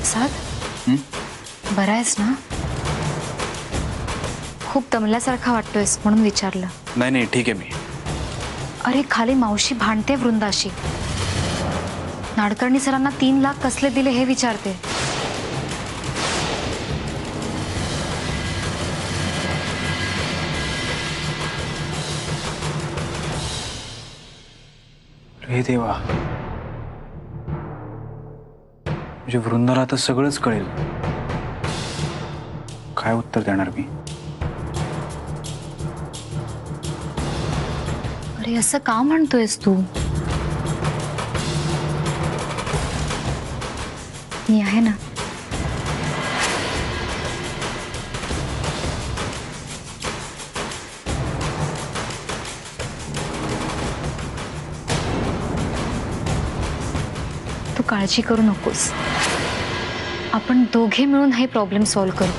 साध बरा आहेस ना? खूप दमल्यासारखा वाटतोयस म्हणून विचारलं. नाही नाही ठीक आहे मी. अरे खाली मावशी भांडते वृंदाशी. नाडकर्णी सरांना 3 लाख कसले दिले हे विचारते. हे देवा, म्हणजे वृंदाला आता सगळंच कळेल. काय उत्तर देणार मी? अरे असं का म्हणतोयस तू? मी आहे ना. तू काळजी करू नकोस. आपण दोघे मिळून हे प्रॉब्लेम सॉल्व्ह करू.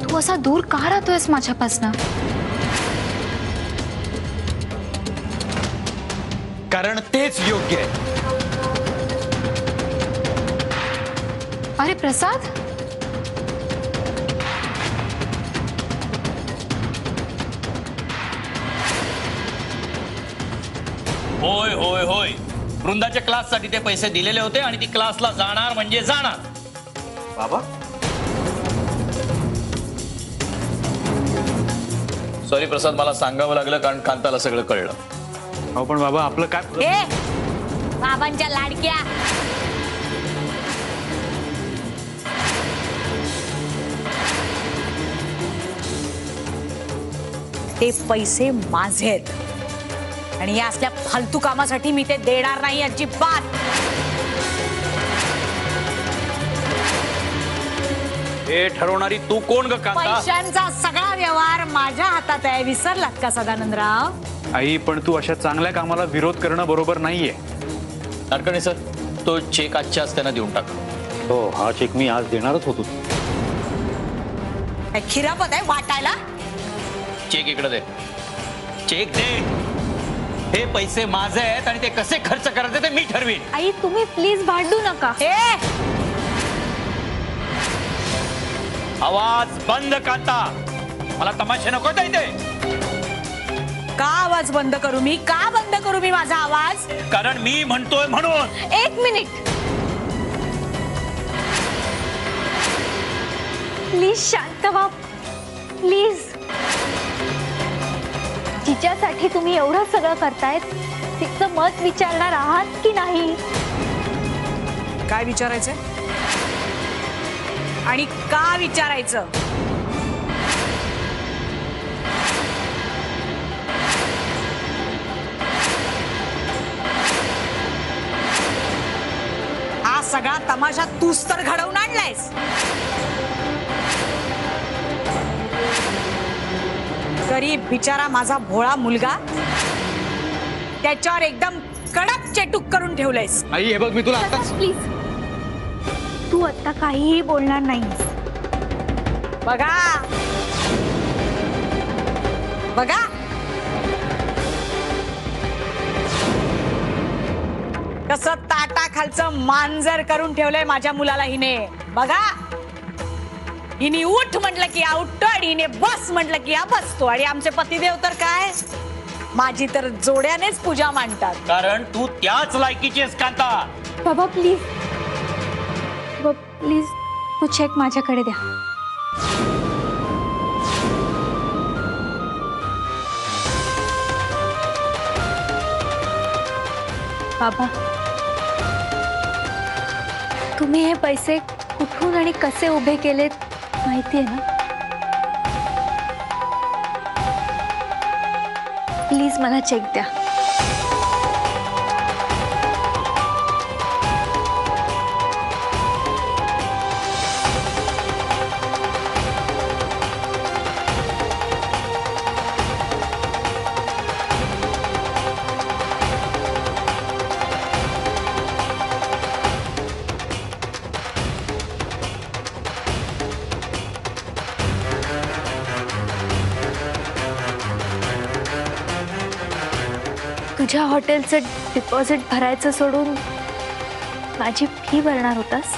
तू असा दूर का राहतोयस माझ्यापासनं? कारण तेच योग्य आहे. अरे प्रसाद, होय होय होय, वृंदाच्या क्लाससाठी ते पैसे दिलेले होते आणि ती क्लासला जाणार म्हणजे जाणार. बाबा, सॉरी प्रसाद, मला सांगावं लागलं कारण कांताला सगळं कळलं. अहो पण बाबा आपलं काय? ए बाबांच्या लाडक्या, ते पैसे माझे आहेत आणि या असल्या फालतू कामासाठी मी ते देणार नाही अजिबात. हे ठरवणारी तू कोण ग कांता? पैशांचा सगळा व्यवहार माझ्या हातात आहे. विसरलात का सदानंदराव? आई पण तू अशा चांगल्या कामाला विरोध करणं बरोबर नाहीये. नाडकर्णी सर, तो चेक आजच्याच त्यांना देऊन टाका. हो हा चेक मी आज देणारच होतो. काय खिरापत आहे वाटायला? चेक इकडे दे. चेक दे. हे पैसे माझे आहेत आणि ते कसे खर्च करायचे ते मी ठरवीन. आई तुम्ही प्लीज भांडू नका. ए आवाज बंद कांता, मला तमाशे नको इथे. का आवाज बंद करू मी? का बंद करू मी माझा आवाज? कारण मी म्हणतोय म्हणून. 1 मिनिट प्लीज, शांत व्हा प्लीज. जिच्यासाठी तुम्ही एवढं सगळं करतायत तिचं मत विचारणार आहात की नाही? काय विचारायचंय आणि का विचारायचं? हा सगळा तमाशा तूच तर घडवून आणलायस. गरीब बिचारा माझा भोळा मुलगा, त्याच्यावर एकदम कडक चेटूक करून ठेवलंयस. आई हे बघ, मी तुला आताच प्लीज, तू आता काहीही बोलणार नाहीस. बघा बघा, कसं ताटाखालचं मांजर करून ठेवलंय माझ्या मुलाला हिने. बघा, हिने उठ म्हटलं की उठतो आणि हिने बस म्हटलं की बसतो. आणि आमचे पतिदेव तर काय, माझी तर जोड्यानेच पूजा मांडतात. कारण तू त्याच लायकीची आहेस कांता. बाबा प्लीज, प्लीज तू चेक माझ्याकडे द्या. बाबा, तुम्ही हे पैसे कुठून आणि कसे उभे केलेत माहितीये ना? प्लीज मला चेक द्या. तुझ्या हॉटेलचं डिपॉझिट भरायचं सोडून माझी फी भरणार होतास?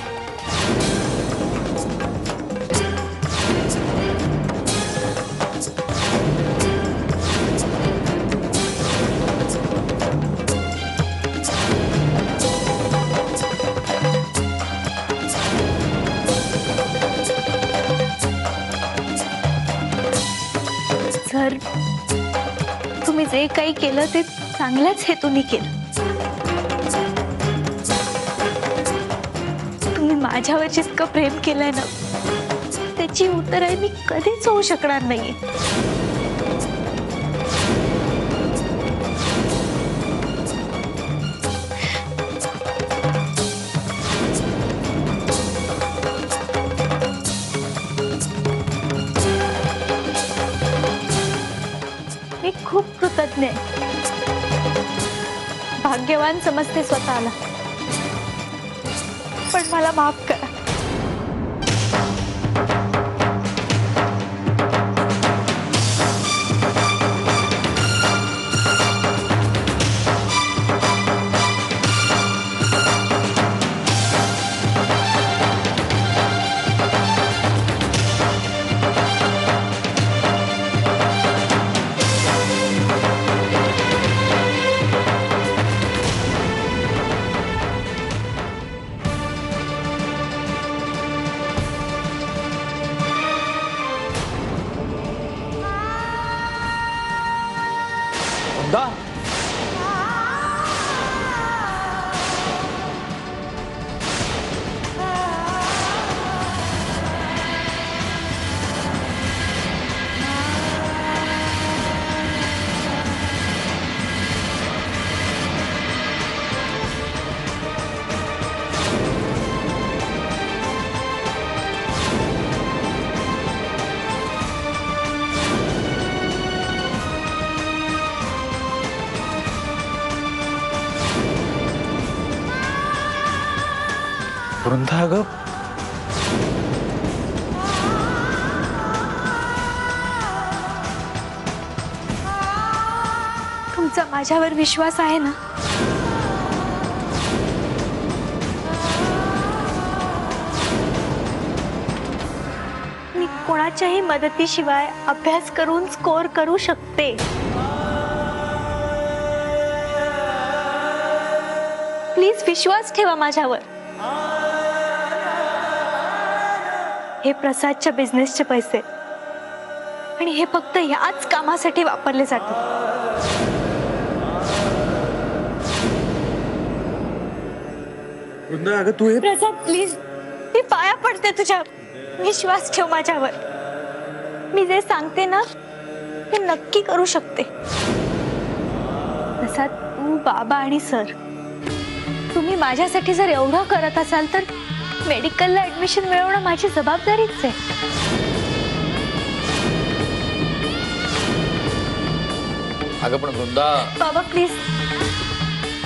सर, तुम्ही जे काही केलं ते चांगल्याच हेतूने केलं. तुम्ही माझ्यावर जितकं प्रेम केलंय ना, त्याची उत्तरं मी कधीच होऊ शकणार नाहीये. मी खूप कृतज्ञ आहे. भाग्यवान समजते स्वतःला, पण मला माफ करा. दा वृंदा, अगं तुमचा माझ्यावर विश्वास आहे ना? मी कोणाच्याही मदतीशिवाय अभ्यास करून स्कोअर करू शकते. प्लीज विश्वास ठेवा माझ्यावर. हे प्रसादच्या बिझनेसचे पैसे आणि हे फक्त ह्याच कामासाठी वापरले जातात. वृंदा, अगं तू हे प्रसाद, प्लीज, मी पाया पडते तुझ्या. विश्वास ठेव माझ्यावर. मी जे सांगते ना ते नक्की करू शकते. प्रसाद, तू, बाबा आणि सर, तुम्ही माझ्यासाठी जर एवढं करत असाल तर मेडिकलला ऍडमिशन मिळवणं माझी जबाबदारीच आहे. अगं पण वृंदा, बाबा प्लीज,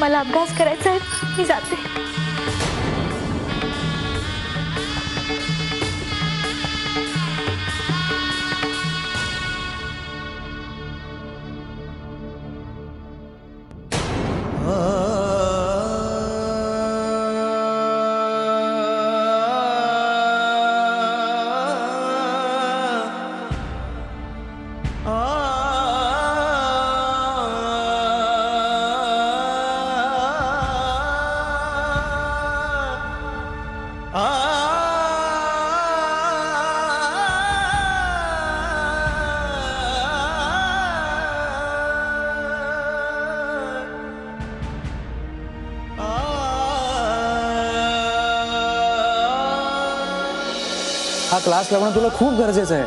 मला अभ्यास करायचा आहे. मी जाते. हा क्लास लावणं तुला खूप गरजेचं आहे.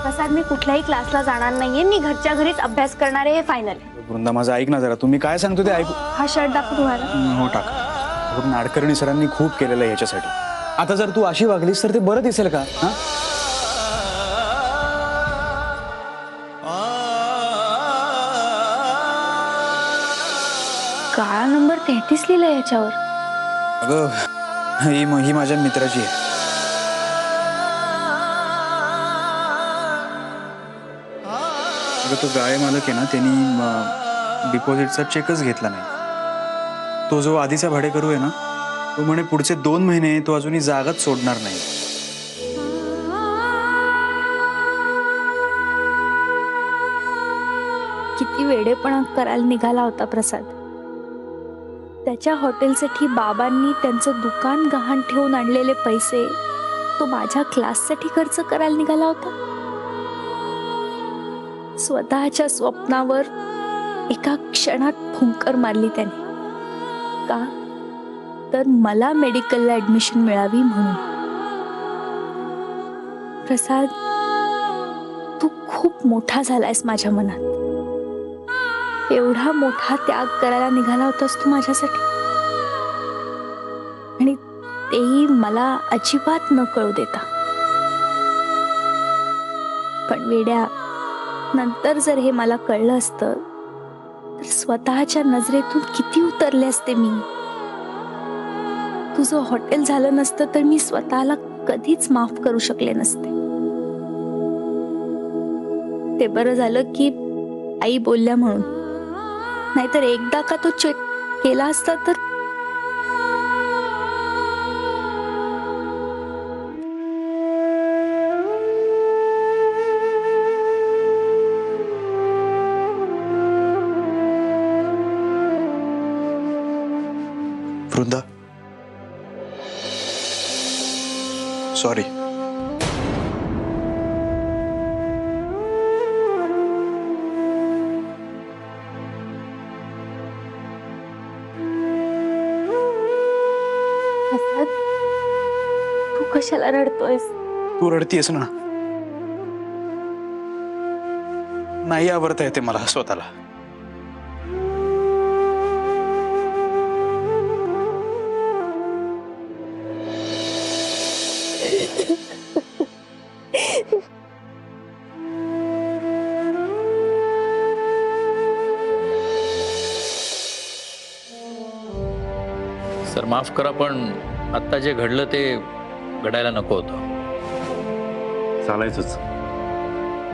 प्रसाद, मी कुठल्याही क्लासला जाणार नाहीये. मी घरच्या घरीच अभ्यास करणार आहे. हे फायनल आहे. वृंदा, माझं ऐक ना जरा. तुम्ही काय सांगतो ते ऐकू. हा शर्ट दाखव तुम्हाला. हो, टाक. अगं, नाडकर्णी सरांनी खूप केलेलं आहे याच्यासाठी. आता जर तू अशी वागलीस तर ते बरं दिसेल का? हा, काळा नंबर 33 लिहिलाय याच्यावर. अगं ही माझ्या मित्राची आहे. अगं तो गाळे मालक आहे ना, त्यांनी डिपॉझिटचा चेकच घेतला नाही. तो जो आधीचा भाडेकरू आहे ना, तो म्हणे पुढचे 2 महिने तो अजूनही जागाच सोडणार नाही. किती वेडेपणा करायला निघाला होता प्रसाद. त्याच्या हॉटेलसाठी बाबांनी त्यांचं दुकान गहाण ठेवून आणलेले पैसे तो माझ्या क्लाससाठी खर्च करायला निघाला होता. स्वतःच्या स्वप्नावर एका क्षणात फुंकर मारली त्याने. का तर मला मेडिकलला ऍडमिशन मिळावी म्हणून. प्रसाद, तू खूप मोठा झालायस माझ्या मनात. एवढा मोठा त्याग करायला निघाला होतास तू माझ्यासाठी, आणि तेही मला अजिबात न कळू देता. पण वेड्या, नंतर जर हे मला कळलं असतं तर स्वतःच्या नजरेतून किती उतरले असते मी. तुझं हॉटेल झालं नसतं तर मी स्वतःला कधीच माफ करू शकले नसते. ते बरं झालं की आई बोलल्या म्हणून, नाहीतर एकदा का तो चेक केला असता तर. वृंदा, सॉरी. प्रसाद, तू कशाला रडतोयस? तू रडतीयस ना. नाही आवडता येते मला स्वतःला. सर माफ करा, पण आत्ता जे घडलं ते घडायला नको होतं. चालायचंच.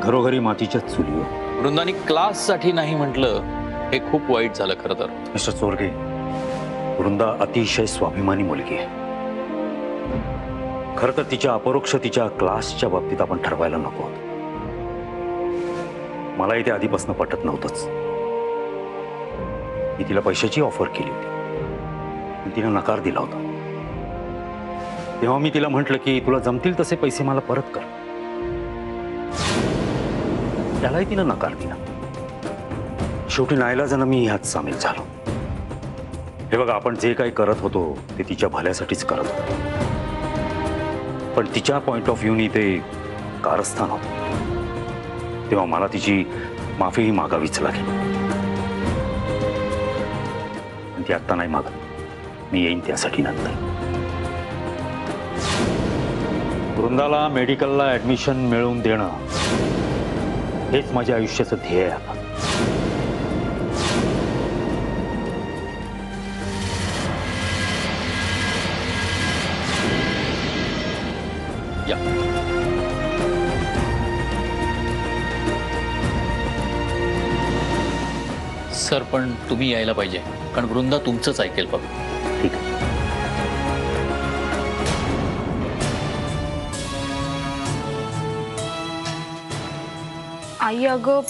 घरोघरी मातीच्या चुली. वृंदानी क्लाससाठी नाही म्हटलं, हे खूप वाईट झालं खरं तर. मिस्टर चोरगे, वृंदा अतिशय स्वाभिमानी मुलगी आहे. खरं तर तिच्या अपरोक्ष तिच्या क्लासच्या बाबतीत आपण ठरवायला नको होतं. मलाही ते आधीपासून पटत नव्हतंच. मी तिला पैशाची ऑफर केली होती, पण तिने नकार दिला होता. तेव्हा मी तिला म्हटलं की तुला जमतील तसे पैसे मला परत कर. त्यालाही तिनं नकार दिला. शेवटी नाईलाजानं मी ह्यात सामील झालो. हे बघा, आपण जे काही करत होतो ते तिच्या भल्यासाठीच करत होतो, पण तिच्या पॉइंट ऑफ व्ह्यूनी ते कारस्थान होतं. तेव्हा मला तिची माफीही मागावीच लागेल. पण ती आत्ता नाही मागत. मी येईन त्यासाठी नंतर. वृंदाला मेडिकलला ऍडमिशन मिळवून देणं हेच माझ्या आयुष्याचं ध्येय आहे आता. या सर, पण तुम्ही यायला पाहिजे, कारण वृंदा तुमचंच ऐकेल बघा. ठीक आहे. आई अगं,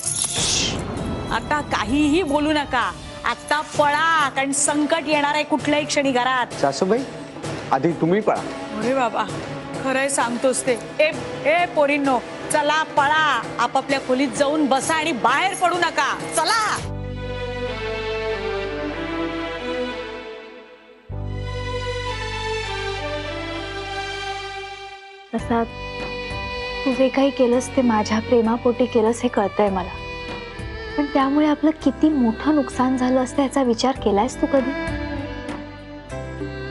आता काहीही बोलू नका. आता पळा, कारण संकट येणार आहे कुठल्याही क्षणी घरात. सासूबाई, आधी तुम्ही पळा. अरे बाबा, खरंय सांगतोस ते. ए पोरींनो, चला पळा. आपापल्या खोलीत जाऊन बसा आणि बाहेर पडू नका. चला. प्रसाद, तू जे काही केलंस ते माझ्या प्रेमापोटी केलंस हे कळतंय मला, पण त्यामुळे आपलं किती मोठं नुकसान झालं असतं याचा विचार केलायस तू कधी?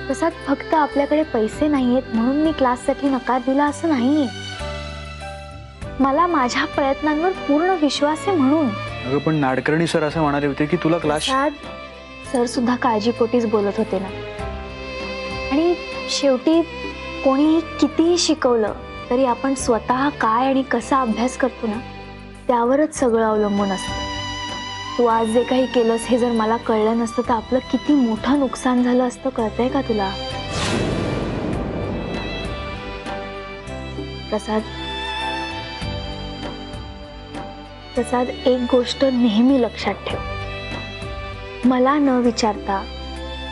प्रसाद, फक्त आपल्याकडे पैसे नाहीयेत म्हणून मी क्लाससाठी नकार दिला असं नाही. मला माझ्या प्रयत्नांवर पूर्ण विश्वास आहे म्हणून. अगं, पण नाडकर्णी सर असं म्हणाले होते की तुला क्लास. प्रसाद, सर सुद्धा काळजीपोटीच बोलत होते ना. आणि शेवटी कोणीही कितीही शिकवलं तरी आपण स्वतः काय आणि कसा अभ्यास करतो ना, त्यावरच सगळं अवलंबून असतं. तू आज जे काही केलंस हे जर मला कळलं नसतं तर आपलं किती मोठं नुकसान झालं असतं, कळतंय का तुला? प्रसाद, प्रसाद, एक गोष्ट नेहमी लक्षात ठेव. मला न विचारता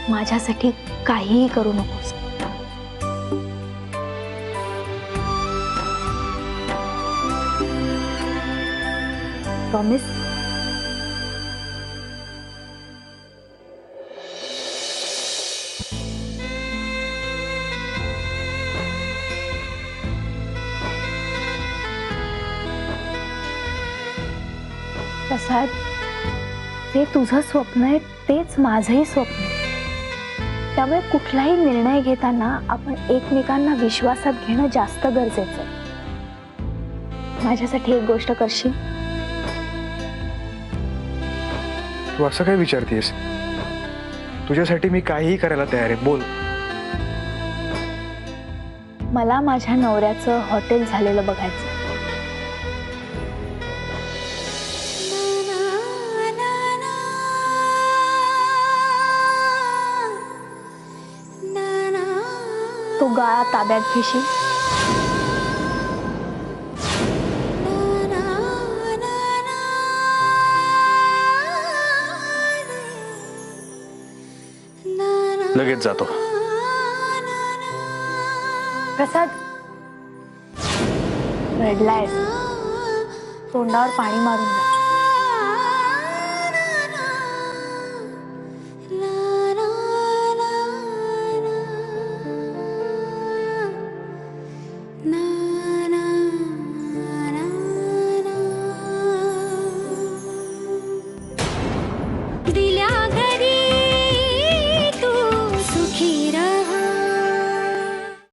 माझ्यासाठी काहीही करू नकोस. प्रॉमिस? प्रसाद, जे तुझं स्वप्न आहे तेच माझंही स्वप्न आहे. त्यामुळे कुठलाही निर्णय घेताना आपण एकमेकांना विश्वासात घेणं जास्त गरजेचं आहे. माझ्यासाठी एक गोष्ट करशील? तू असं काय विचारतीयस? तुझ्यासाठी मी काहीही करायला तयार आहे, बोल. मला माझ्या नवऱ्याचं हॉटेल झालेलं बघायचं. तो गाळा ताब्यात घेशील? लगेच जातो. प्रसाद, रडलायस, तोंडावर पाणी मारून जा.